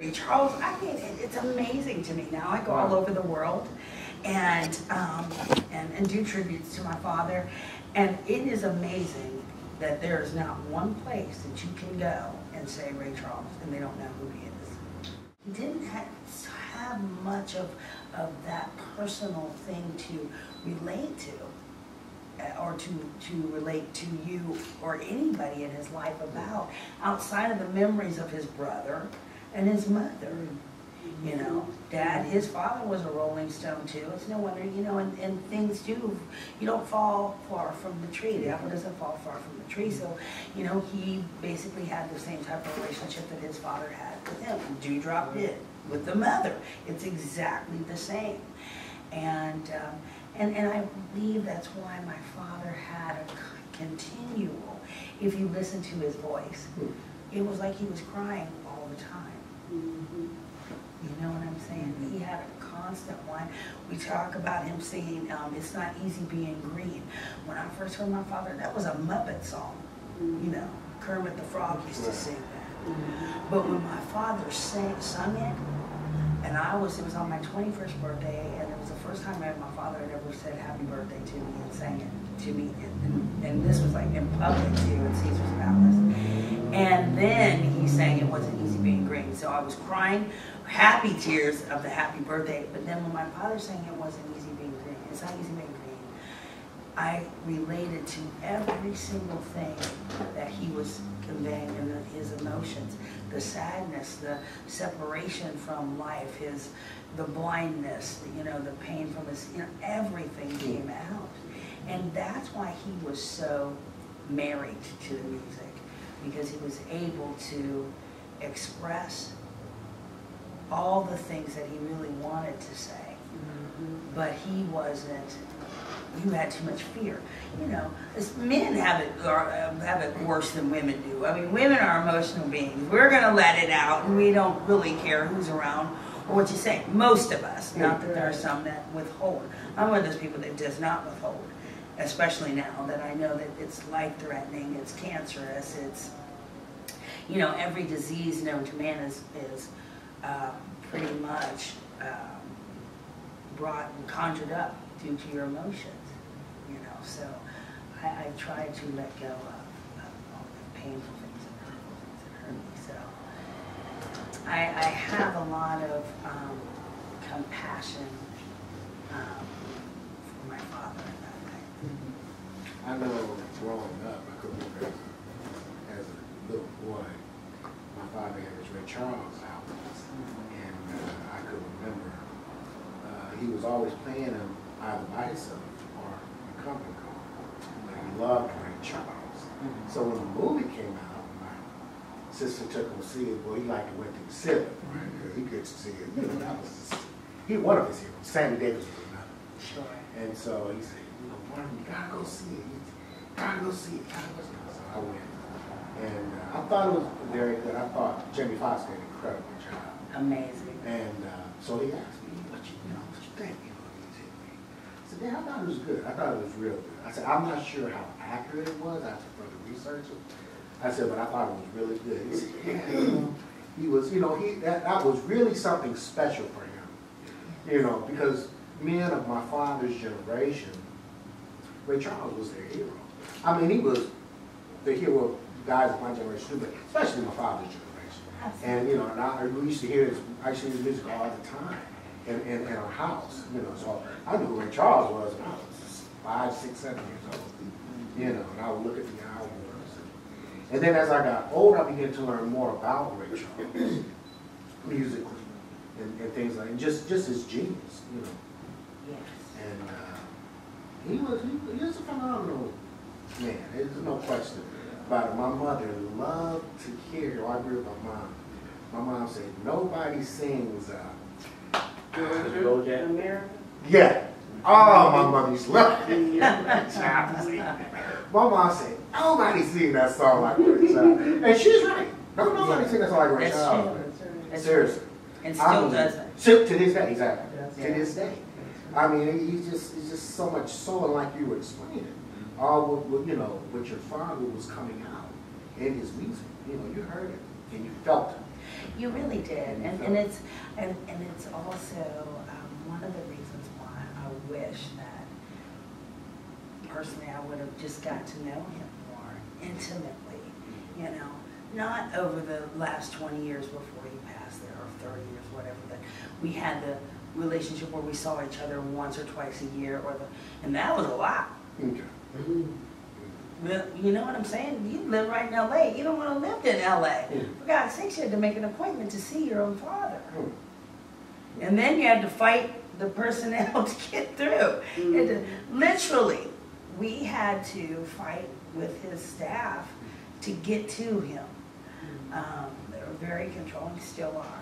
Charles, I mean, it's amazing to me now. I go all over the world and do tributes to my father, and it is amazing that there is not one place that you can go and say Ray Charles and they don't know who he is. He didn't have much of that personal thing to relate to, or to relate to you or anybody in his life about, outside of the memories of his brother and his mother. You know, Dad, his father was a Rolling Stone too. It's no wonder, you know, and things do, you don't fall far from the tree. The apple doesn't fall far from the tree. So, you know, he basically had the same type of relationship that his father had with him. Dewdrop did with the mother. It's exactly the same. And I believe that's why my father had a continual, if you listen to his voice, it was like he was crying all the time. You know what I'm saying? He had a constant one. We talk about him singing, It's Not Easy Being Green. When I first heard my father, that was a Muppet song. You know, Kermit the Frog used to sing that. But when my father sung it, and it was on my 21st birthday, and it was the first time my father had ever said happy birthday to me and sang it to me. And this was like in public too, at Caesar's Palace. And then he sang It Wasn't Easy Being Green. So I was crying happy tears of the happy birthday. But then when my father sang It Wasn't Easy Being Green, It's Not Easy Being Green, I related to every single thing that he was conveying in his emotions. The sadness, the separation from life, the blindness, you know, the pain from his, you know, everything came out. And that's why he was so married to the music, because he was able to express all the things that he really wanted to say. But he wasn't, you had too much fear. You know, men have it worse than women do. I mean, women are emotional beings. We're going to let it out, and we don't really care who's around or what you say. Most of us, not that there are some that withhold. I'm one of those people that does not withhold, especially now that I know that it's life-threatening, it's cancerous, it's, you know, every disease known to man is pretty much brought and conjured up due to your emotions, you know. So I try to let go of all the painful things and hurtful things that hurt me. So I have a lot of compassion for my father in that way. I know growing up, I could remember as a little boy, my father had his Ray Charles albums, and I could remember he was always playing them either by himself or a company call. But he loved Ray Charles. So when the movie came out, my sister took him to see it. Well, he liked to went to the cinema, right? Because he could see it. You know, that was one of his heroes. Sammy Davis was another. Sure. And so he said, you know, Martin, you gotta go see it. You gotta go see it. So I went. And I thought it was very good. I thought Jamie Foxx did an incredible job. Amazing. And so he asked me, what you think? I said, yeah, I thought it was good. I thought it was real good. I said, I'm not sure how accurate it was. I have to further research it. I said, but I thought it was really good. He said, yeah, you know, he was, you know, that was really something special for him. You know, because men of my father's generation, Ray Charles was their hero. I mean, he was the hero of guys of my generation too, but especially my father's generation. Absolutely. And, you know, and we used to hear his music all the time in our house, you know. So I knew who Ray Charles was when I was 5, 6, 7 years old, you know, and I would look at the albums. And then as I got older, I began to learn more about Ray Charles, musically, and things like, and just his genius, you know. Yes. And he was a phenomenal man. There's no question about it. My mother loved to hear. I agree with my mom. My mom said nobody sings. America. Yeah. Oh, my mother used to love it. My mom said nobody sings that song like Ray Charles, and she's right. Nobody sings that song like Ray Charles. Seriously. And still doesn't. To this day, exactly. Yeah. To this day. I mean, he's just so much soul, and like you were explaining, all what you know, what your father was coming out in his music. You know, you heard it and you felt it. You really did, and it's also one of the reasons why I wish that personally I would have just got to know him more intimately, you know, not over the last 20 years before he passed there, or 30 years, whatever, that we had the relationship where we saw each other once or twice a year, and that was a lot. Okay. You know what I'm saying? You live right in LA. You don't want to live in LA. For God's sakes, you had to make an appointment to see your own father. And then you had to fight the personnel to get through. Literally, we had to fight with his staff to get to him. They were very controlling, still are.